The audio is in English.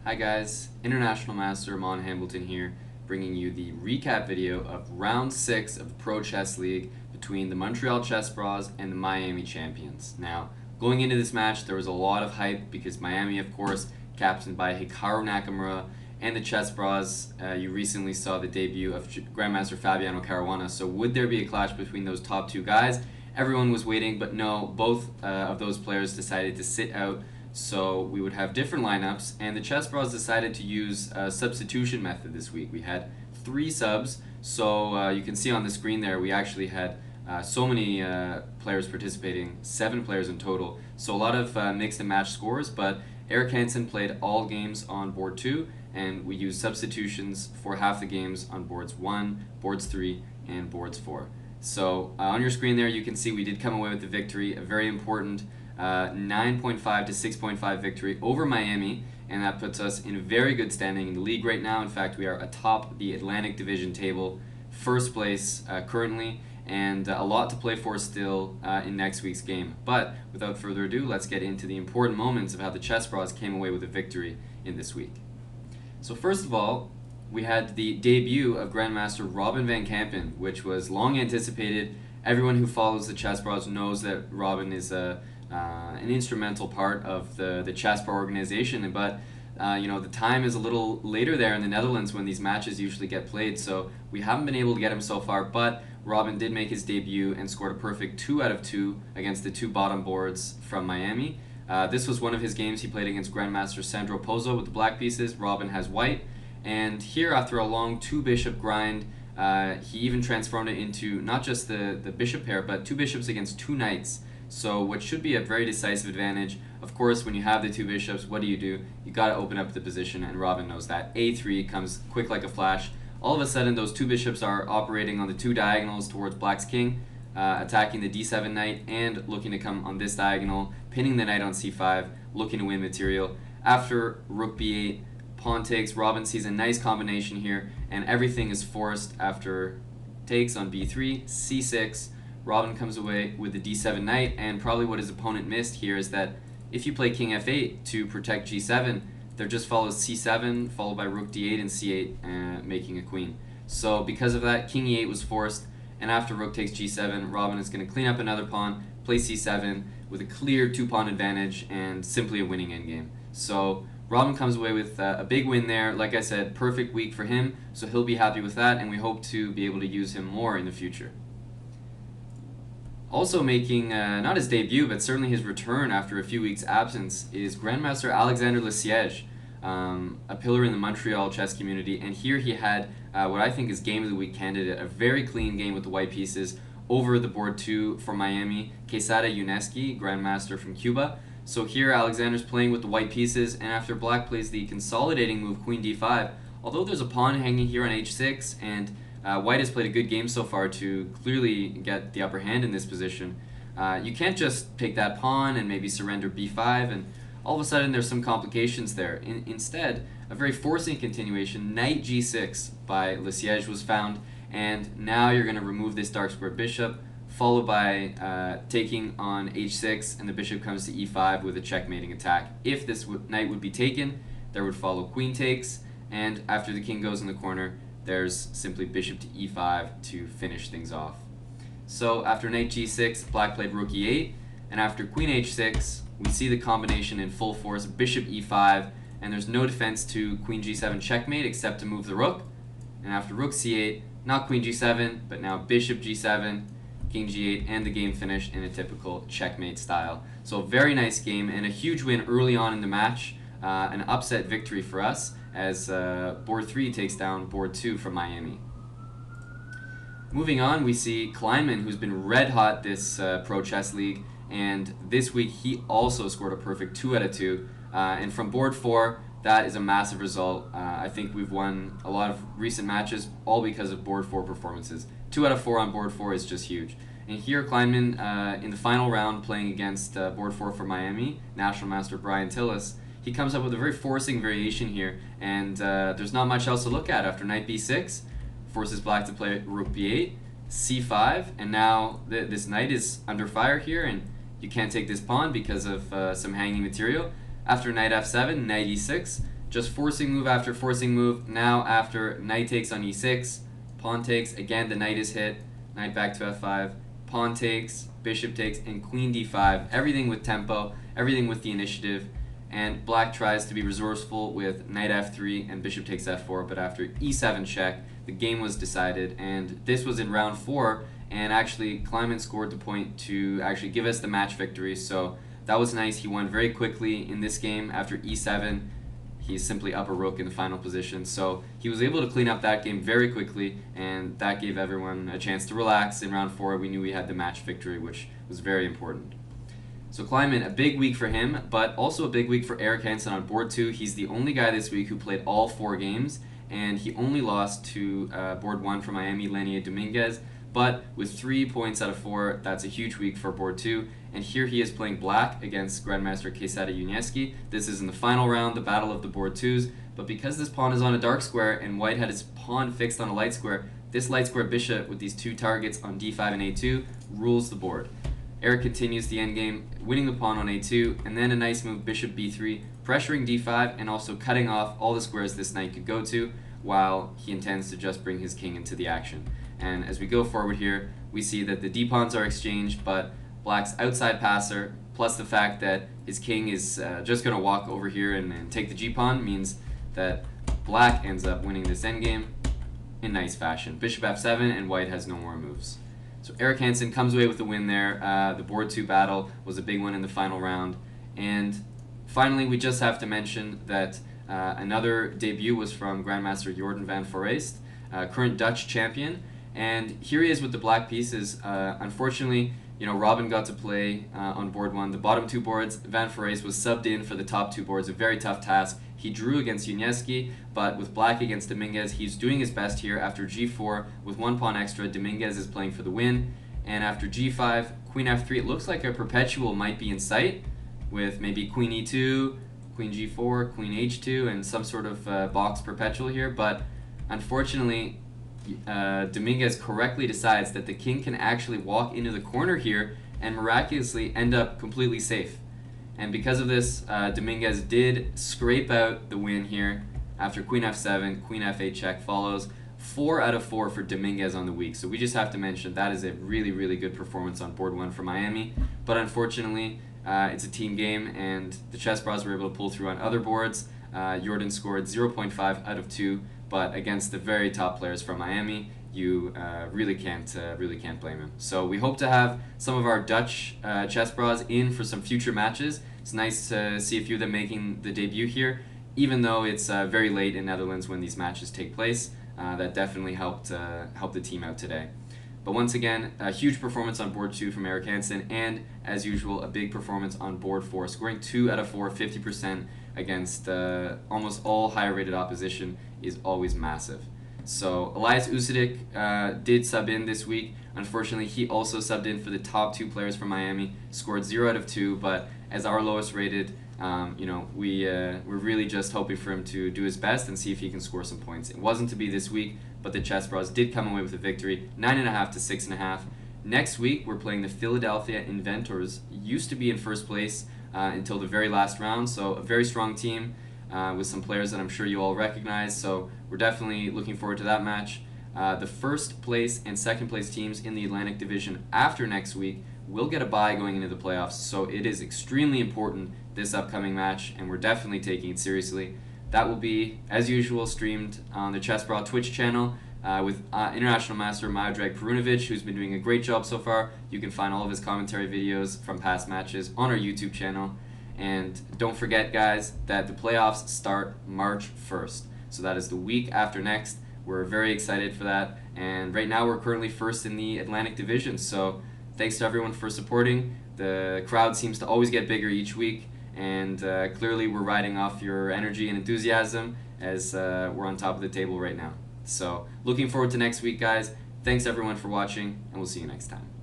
Hi guys, International Master Mon Hambleton here, bringing you the recap video of Round 6 of the Pro Chess League between the Montreal Chess Bras and the Miami Champions. Now, going into this match, there was a lot of hype because Miami, of course, captained by Hikaru Nakamura, and the Chess Bras, you recently saw the debut of Grandmaster Fabiano Caruana, so would there be a clash between those top two guys? Everyone was waiting, but no, both of those players decided to sit out, so we would have different lineups, and the Chess Bros decided to use a substitution method this week. We had 3 subs, so you can see on the screen there we actually had so many players participating, 7 players in total, so a lot of mixed and match scores, but Eric Hansen played all games on board 2, and we used substitutions for half the games on boards 1, boards 3, and boards 4. So on your screen there you can see we did come away with the victory, a very important 9.5 to 6.5 victory over Miami, and that puts us in a very good standing in the league right now. In fact, we are atop the Atlantic Division table, first place currently, and a lot to play for still in next week's game. But without further ado, let's get into the important moments of how the Chess Bros came away with a victory in this week. So first of all, we had the debut of Grandmaster Robin van Kampen, which was long anticipated. Everyone who follows the Chess Bros knows that Robin is an instrumental part of the Chess Bar organization, but the time is a little later there in the Netherlands when these matches usually get played, so we haven't been able to get him so far, but Robin did make his debut and scored a perfect 2 out of 2 against the 2 bottom boards from Miami. This was one of his games he played against Grandmaster Sandro Pozzo with the black pieces. Robin has white, and here after a long 2 bishop grind, he even transformed it into not just the bishop pair, but 2 bishops against 2 knights. So what should be a very decisive advantage. Of course, when you have the 2 bishops, what do? You got to open up the position, and Robin knows that. A3 comes quick like a flash. All of a sudden, those 2 bishops are operating on the 2 diagonals towards Black's king, attacking the d7 knight and looking to come on this diagonal, pinning the knight on c5, looking to win material. After rook b8, pawn takes, Robin sees a nice combination here, and everything is forced after takes on b3, c6. Robin comes away with the d7 knight, and probably what his opponent missed here is that if you play king f8 to protect g7, there just follows c7 followed by rook d8 and c8, making a queen. So because of that, king e8 was forced, and after rook takes g7, Robin is going to clean up another pawn, play c7 with a clear 2-pawn advantage and simply a winning endgame. So Robin comes away with a big win there. Like I said, perfect week for him, so he'll be happy with that, and we hope to be able to use him more in the future. Also making not his debut, but certainly his return after a few weeks' absence is Grandmaster Alexander Lesiege, a pillar in the Montreal chess community, and here he had what I think is Game of the Week candidate, a very clean game with the white pieces over the board 2 for Miami, Quesada Uneski, Grandmaster from Cuba. So here Alexander's playing with the white pieces, and after Black plays the consolidating move Queen d5, although there's a pawn hanging here on h6, and White has played a good game so far to clearly get the upper hand in this position. You can't just take that pawn and maybe surrender b5, and all of a sudden there's some complications there. Instead, a very forcing continuation, knight g6 by Lesiege was found, and now you're going to remove this dark square bishop, followed by taking on h6, and the bishop comes to e5 with a checkmating attack. If this knight would be taken, there would follow queen takes, and after the king goes in the corner, there's simply bishop to e5 to finish things off. So after knight g6, Black played rook e8, and after queen h6, we see the combination in full force, bishop e5, and there's no defense to queen g7 checkmate except to move the rook. And after rook c8, not queen g7, but now bishop g7, king g8, and the game finished in a typical checkmate style. So a very nice game and a huge win early on in the match, an upset victory for us, as board 3 takes down board 2 from Miami. Moving on, we see Kleinman, who's been red hot this Pro Chess League, and this week he also scored a perfect 2 out of 2. And from board 4, that is a massive result. I think we've won a lot of recent matches, all because of board 4 performances. 2 out of 4 on board 4 is just huge. And here Kleinman, in the final round, playing against board 4 for Miami, National Master Brian Tillis, he comes up with a very forcing variation here, and there's not much else to look at. After knight b6, forces Black to play rook b8, c5, and now this knight is under fire here, and you can't take this pawn because of some hanging material. After knight f7, knight e6, just forcing move after forcing move. Now after knight takes on e6, pawn takes, again the knight is hit, knight back to f5, pawn takes, bishop takes, and queen d5. Everything with tempo, everything with the initiative. And black tries to be resourceful with knight f3 and bishop takes f4, but after e7 check, the game was decided, and this was in round 4, and actually Kleiman scored the point to actually give us the match victory, so that was nice. He won very quickly in this game after e7. He's simply up a rook in the final position, so he was able to clean up that game very quickly, and that gave everyone a chance to relax. In round 4, we knew we had the match victory, which was very important. So Kleiman, a big week for him, but also a big week for Eric Hansen on board 2. He's the only guy this week who played all 4 games, and he only lost to board 1 from Miami, Lenier Dominguez. But with 3 points out of 4, that's a huge week for board 2. And here he is playing black against Grandmaster Quesada Unieski. This is in the final round, the battle of the board 2s. But because this pawn is on a dark square and white had his pawn fixed on a light square, this light square bishop with these 2 targets on d5 and a2 rules the board. Eric continues the endgame, winning the pawn on a2, and then a nice move, bishop b3, pressuring d5 and also cutting off all the squares this knight could go to, while he intends to just bring his king into the action. And as we go forward here, we see that the d-pawns are exchanged, but black's outside passer, plus the fact that his king is just going to walk over here and take the g-pawn, means that black ends up winning this endgame in nice fashion. Bishop f7, and white has no more moves. So Eric Hansen comes away with the win there. The board 2 battle was a big one in the final round. And finally, we just have to mention that another debut was from Grandmaster Jordan van Foreest, current Dutch champion. And here he is with the black pieces. Unfortunately, Robin got to play on board 1. The bottom 2 boards, Van Foreest was subbed in for the top 2 boards, a very tough task. He drew against Unieski, but with black against Dominguez, he's doing his best here. After g4, with 1 pawn extra, Dominguez is playing for the win. And after g5, queen f3, it looks like a perpetual might be in sight, with maybe queen e2, queen g4, queen h2, and some sort of box perpetual here. But unfortunately, Dominguez correctly decides that the king can actually walk into the corner here and miraculously end up completely safe. And because of this, Dominguez did scrape out the win here after queen f7, queen f8 check follows. 4 out of 4 for Dominguez on the week. So we just have to mention that is a really, really good performance on board 1 for Miami. But unfortunately, it's a team game, and the Chess Bros were able to pull through on other boards. Jordan scored 0.5 out of 2, but against the very top players from Miami, you really can't blame him. So we hope to have some of our Dutch Chess Bros in for some future matches. It's nice to see a few of them making the debut here, even though it's very late in Netherlands when these matches take place. That definitely helped the team out today. But once again, a huge performance on board 2 from Eric Hansen, and as usual, a big performance on board 4, scoring 2 out of 4, 50% against almost all higher rated opposition is always massive. So Elias Usidik did sub in this week. Unfortunately, he also subbed in for the top 2 players from Miami, scored 0 out of 2, but as our lowest rated, we're really just hoping for him to do his best and see if he can score some points. It wasn't to be this week, but the Chess Bros did come away with a victory, 9.5 to 6.5. Next week, we're playing the Philadelphia Inventors. Used to be in first place until the very last round, so a very strong team with some players that I'm sure you all recognize, so we're definitely looking forward to that match. The first place and second place teams in the Atlantic Division after next week will get a bye going into the playoffs, so it is extremely important this upcoming match, and we're definitely taking it seriously. That will be, as usual, streamed on the Chess Bra Twitch channel with International Master Miodrag Perunovic, who's been doing a great job so far. You can find all of his commentary videos from past matches on our YouTube channel. And don't forget, guys, that the playoffs start March 1st. So that is the week after next. We're very excited for that. And right now we're currently first in the Atlantic Division. So thanks to everyone for supporting. The crowd seems to always get bigger each week. And clearly we're riding off your energy and enthusiasm as we're on top of the table right now. So looking forward to next week, guys. Thanks everyone for watching, and we'll see you next time.